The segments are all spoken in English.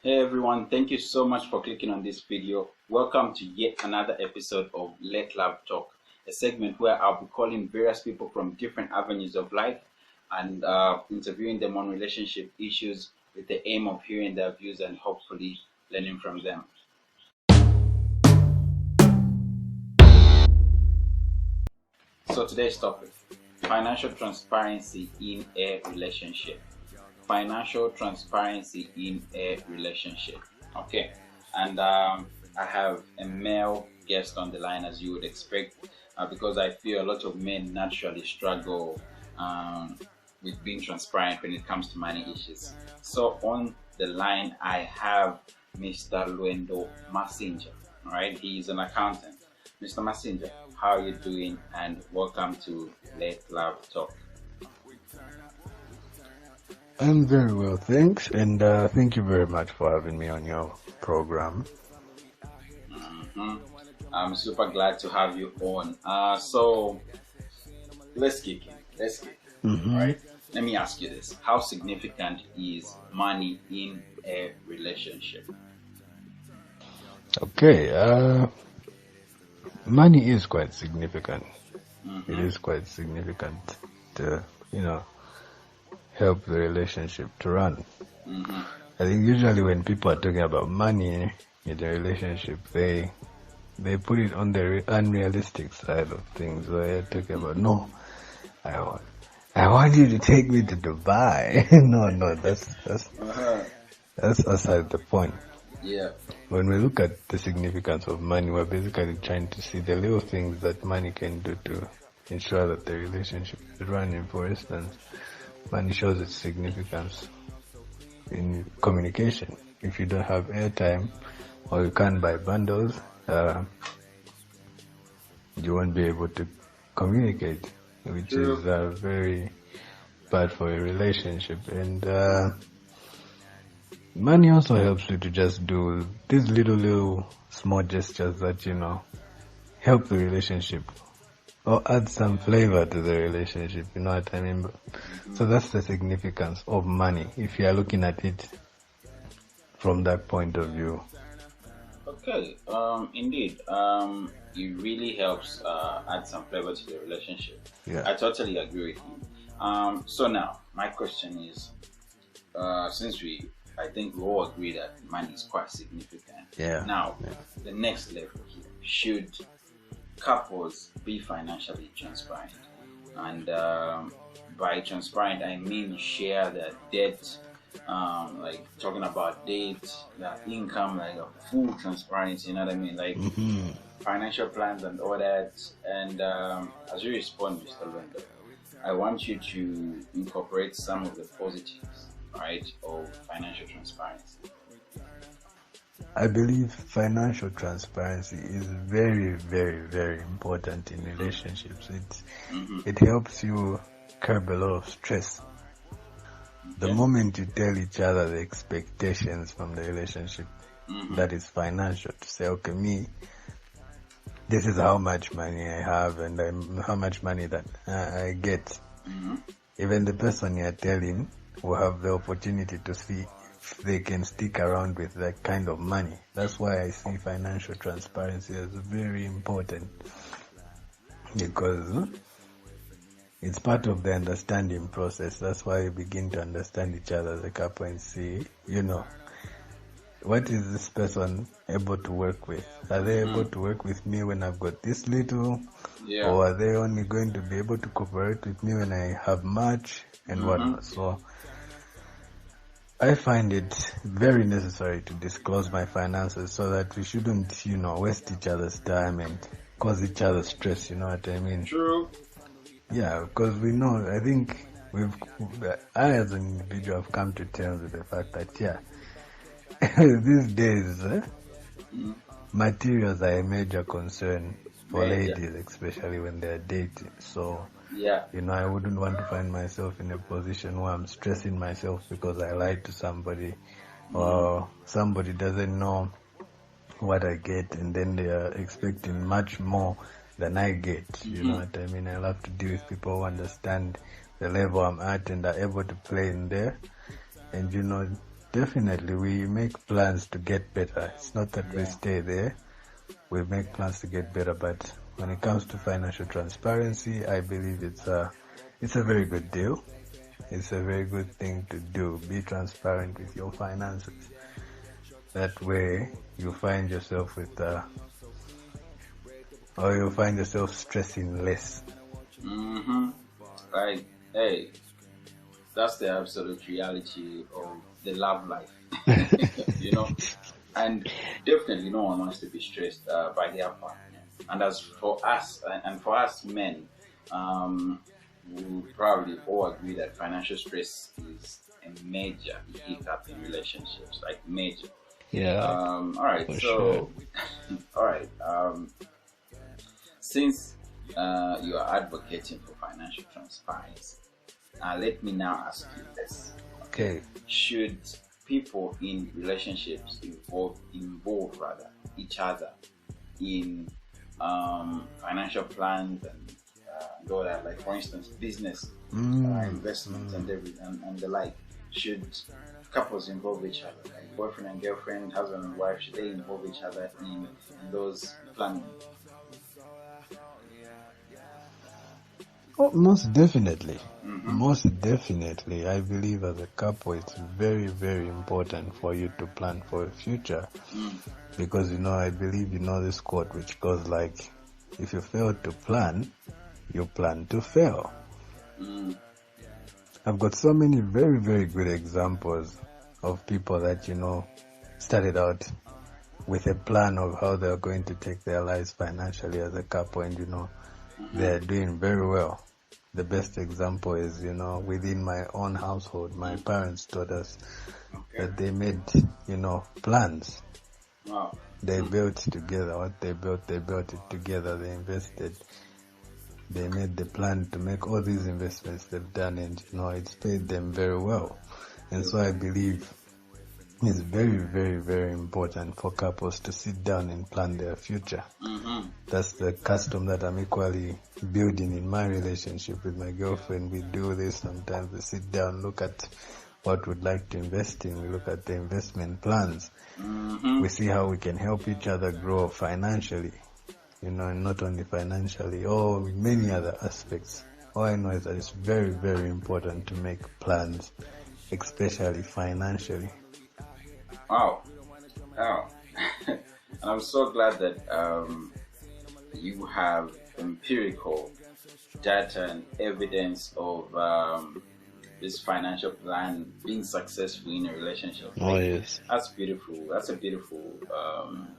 Hey everyone, thank you so much for clicking on this video. Welcome to yet another episode of Let Love Talk, a segment where I'll be calling various people from different avenues of life and interviewing them on relationship issues with the aim of hearing their views and hopefully learning from them. So today's topic, financial transparency in a relationship. Financial transparency in a relationship. Okay, and I have a male guest on the line, as you would expect, because I feel a lot of men naturally struggle with being transparent when it comes to money issues. So on the line, I have Mr. Lwendo Masinja. All right, he is an accountant. Mr. Masinja, how are you doing? And welcome to Let Love Talk. I'm very well, thanks, and thank you very much for having me on your program. I'm super glad to have you on. So let's kick in. All right. Let me ask you this: how significant is money in a relationship? Okay, money is quite significant. It is quite significant to, help the relationship to run. I think usually when people are talking about money in a relationship, they put it on the unrealistic side of things. Where they're talking about, no, I want you to take me to Dubai. no, that's aside the point. Yeah. When we look at the significance of money, we're basically trying to see the little things that money can do to ensure that the relationship is running. For instance, money shows its significance in communication. If you don't have airtime or you can't buy bundles, you won't be able to communicate, which is very bad for a relationship. And money also helps you to just do these little small gestures that, help the relationship or add some flavor to the relationship, you know what I mean? So that's the significance of money, if you are looking at it from that point of view. Okay, indeed. It really helps add some flavor to the relationship. Yeah. I totally agree with you. So now, my question is, since I think we all agree that money is quite significant. Yeah. Now, the next level here, should couples be financially transparent? And by transparent, I mean share their debt, like talking about debt, their income, like a full transparency, you know what I mean? Like financial plans and all that. And as you respond, Mr. Lwendo, I want you to incorporate some of the positives, right, of financial transparency. I believe financial transparency is very, very, very important in relationships. It helps you curb a lot of stress. The moment you tell each other the expectations from the relationship that is financial, to say, okay, me, this is how much money I have and how much money that I get. Even the person you're telling will have the opportunity to see if they can stick around with that kind of money. That's why I see financial transparency as very important, because it's part of the understanding process. That's why you begin to understand each other as a couple and see, what is this person able to work with? Are they able to work with me when I've got this little? Yeah. Or are they only going to be able to cooperate with me when I have much and whatnot? So I find it very necessary to disclose my finances so that we shouldn't, waste each other's time and cause each other stress, you know what I mean? True. Yeah, because we know, I think I as an individual have come to terms with the fact that, these days, materials are a major concern for ladies, especially when they're dating. So, I wouldn't want to find myself in a position where I'm stressing myself because I lied to somebody or somebody doesn't know what I get and then they are expecting much more than I get. You know what I mean? I'll have to deal with people who understand the level I'm at and are able to play in there. And definitely we make plans to get better. It's not that we stay there. We make plans to get better, but when it comes to financial transparency, I believe it's a very good deal. It's a very good thing to do. Be transparent with your finances. That way you find yourself or you'll find yourself stressing less. Like, hey, that's the absolute reality of the love life. And definitely no one wants to be stressed by their partner. And as for us, and for us men, we probably all agree that financial stress is a major hiccup in relationships, like major. Yeah. All right. So, sure. All right. Since you are advocating for financial transparency, let me now ask you this. Okay. Should people in relationships involve each other in financial plans and all that? Like, for instance, business, investments, and the like. Should couples involve each other, like boyfriend and girlfriend, husband and wife? Should they involve each other in those planning? Oh, most definitely. Most definitely. I believe as a couple, it's very, very important for you to plan for a future. Because, I believe this quote which goes like, if you fail to plan, you plan to fail. I've got so many very, very good examples of people that, started out with a plan of how they're going to take their lives financially as a couple, and, they're doing very well. The best example is, within my own household, my parents taught us that they made, plans. Wow. They built together. What they built it together. They invested. They made the plan to make all these investments they've done, and, it's paid them very well. And so I believe it's very, very, very important for couples to sit down and plan their future. That's the custom that I'm equally building in my relationship with my girlfriend. We do this sometimes. We sit down, look at what we'd like to invest in. We look at the investment plans. We see how we can help each other grow financially, and not only financially, or many other aspects. All I know is that it's very, very important to make plans, especially financially. Wow. And I'm so glad that you have empirical data and evidence of this financial plan being successful in a relationship. Oh, yes. That's beautiful. That's a beautiful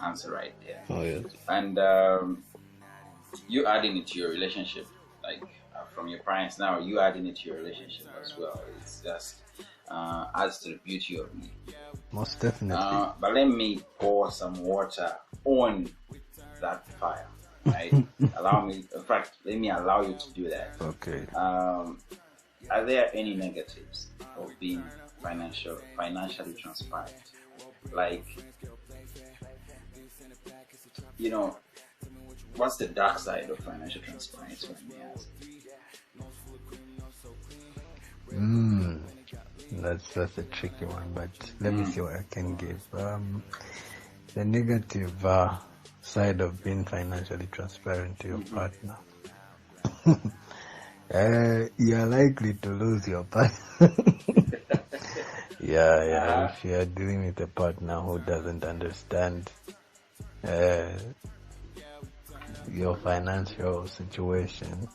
answer right there. Oh, yes. And you adding it to your relationship, like from your parents now, you adding it to your relationship as well. It's just adds to the beauty of me. Most definitely. But let me pour some water on that fire, right? Let me allow you to do that. Okay. Are there any negatives of being financially transparent? Like, what's the dark side of financial transparency when you ask? That's a tricky one, but let me see what I can give. The negative side of being financially transparent to your partner. You're likely to lose your partner. Yeah. If you are dealing with a partner who doesn't understand your financial situation,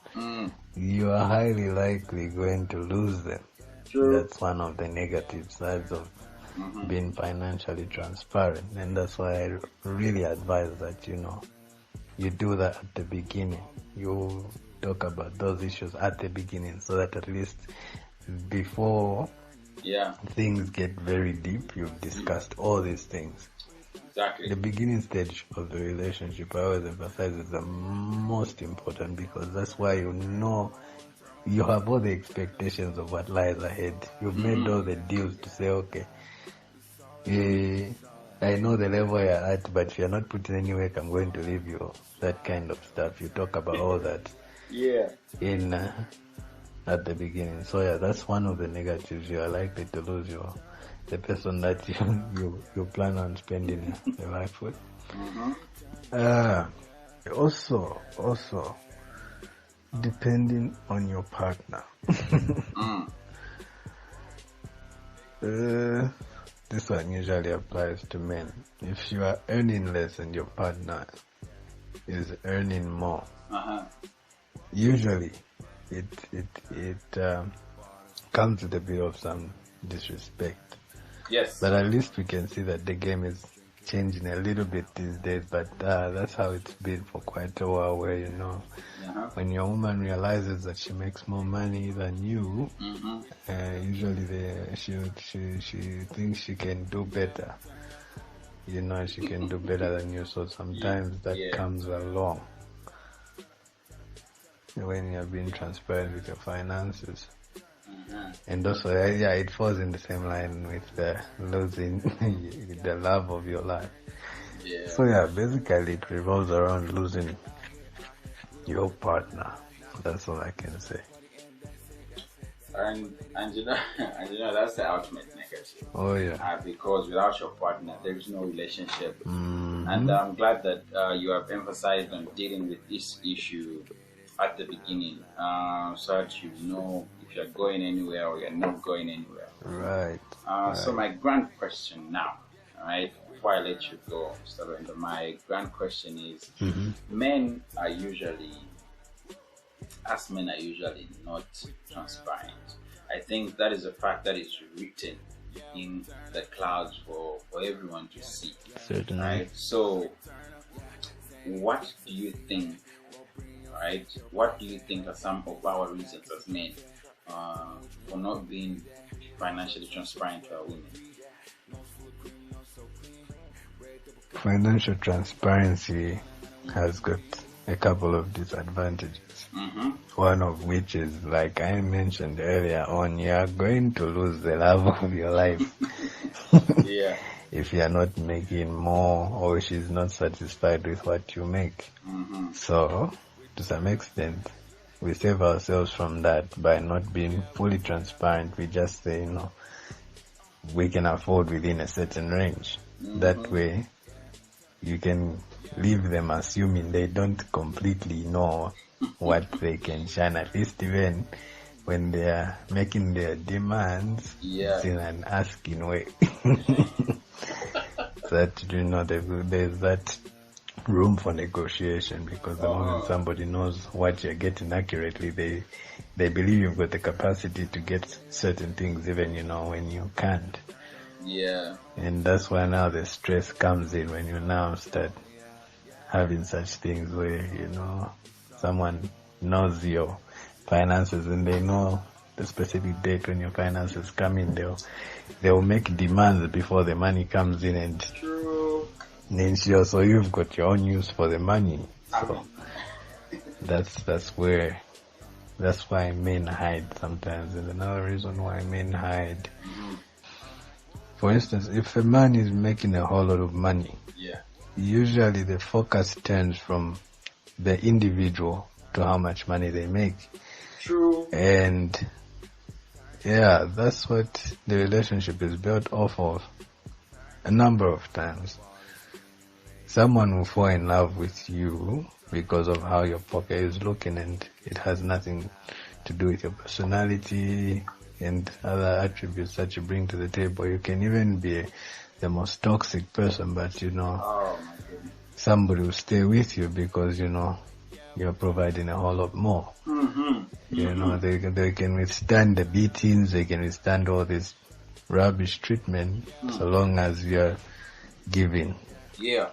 you are highly likely going to lose them. True. That's one of the negative sides of being financially transparent, and that's why I really advise that you do that at the beginning. You talk about those issues at the beginning, so that at least before things get very deep, you've discussed all these things. Exactly. The beginning stage of the relationship, I always emphasize, is the most important, because that's why you have all the expectations of what lies ahead. You've made all the deals to say, okay, I know the level you're at, but if you're not putting any work, I'm going to leave you. That kind of stuff. You talk about all that in at the beginning. So that's one of the negatives. You are likely to lose the person that you plan on spending your life with. Also, depending on your partner. This one usually applies to men. If you are earning less and your partner is earning more, usually it comes with a bit of some disrespect. Yes. But at least we can see that the game is changing a little bit these days. But that's how it's been for quite a while, where when your woman realizes that she makes more money than you, usually she thinks she can do better. She can do better than you. So sometimes that comes along when you're being transparent with your finances. And also, it falls in the same line with losing the love of your life. So basically it revolves around losing your partner. That's all I can say. And that's the ultimate negative. Oh yeah. Because without your partner, there is no relationship. And I'm glad that you have emphasized on dealing with this issue at the beginning, so that you know if you're going anywhere or you're not going anywhere. Right. So my grand question now, alright, before I let you go, Mr. Lwendo, my grand question is, men are usually not transparent. I think that is a fact that is written in the clouds for everyone to see. Certainly. Right? So, what do you think? Right? What do you think are some of our reasons as men for not being financially transparent to our women? Financial transparency has got a couple of disadvantages. One of which is, like I mentioned earlier on, you are going to lose the love of your life. If you are not making more, or she's not satisfied with what you make. So, to some extent, we save ourselves from that by not being fully transparent. We just say, we can afford within a certain range. That way, you can leave them assuming they don't completely know what they can shine, at least even when they are making their demands in an asking way. That there's that room for negotiation, because the moment somebody knows what you're getting accurately, they believe you've got the capacity to get certain things even when you can't. And that's why now the stress comes in, when you now start having such things where someone knows your finances and they know the specific date when your finances come in. They'll make demands before the money comes in, and so you've got your own use for the money. So that's why men hide sometimes. And another reason why men hide, for instance, if a man is making a whole lot of money, usually the focus turns from the individual to how much money they make. And that's what the relationship is built off of. A number of times, someone will fall in love with you because of how your pocket is looking, and it has nothing to do with your personality and other attributes that you bring to the table. You can even be the most toxic person, but somebody will stay with you because you're providing a whole lot more. They can withstand the beatings, they can withstand all this rubbish treatment, so long as you're giving. You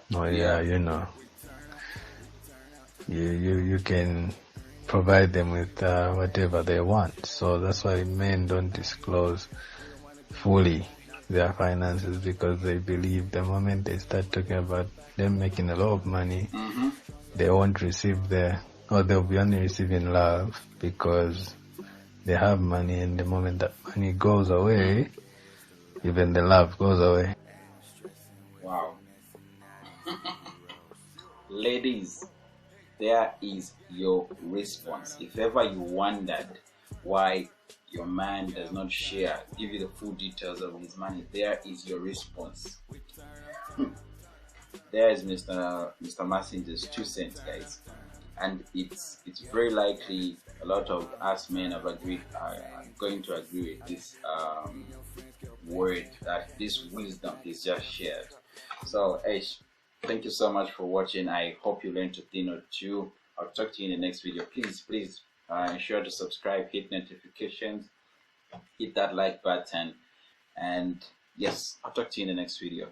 can provide them with whatever they want. So that's why men don't disclose fully their finances, because they believe the moment they start talking about them making a lot of money, they won't receive or they'll be only receiving love because they have money, and the moment that money goes away, even the love goes away. Wow. Ladies, there is your response. If ever you wondered why your man does not share, give you the full details of his money, there is your response. There is Mr. Masinja's 2 cents, guys, and it's very likely a lot of us men have agreed are going to agree with this word, that this wisdom is just shared. So, thank you so much for watching. I hope you learned a thing or two. I'll talk to you in the next video. Please ensure to subscribe, hit notifications, hit that like button, and yes, I'll talk to you in the next video.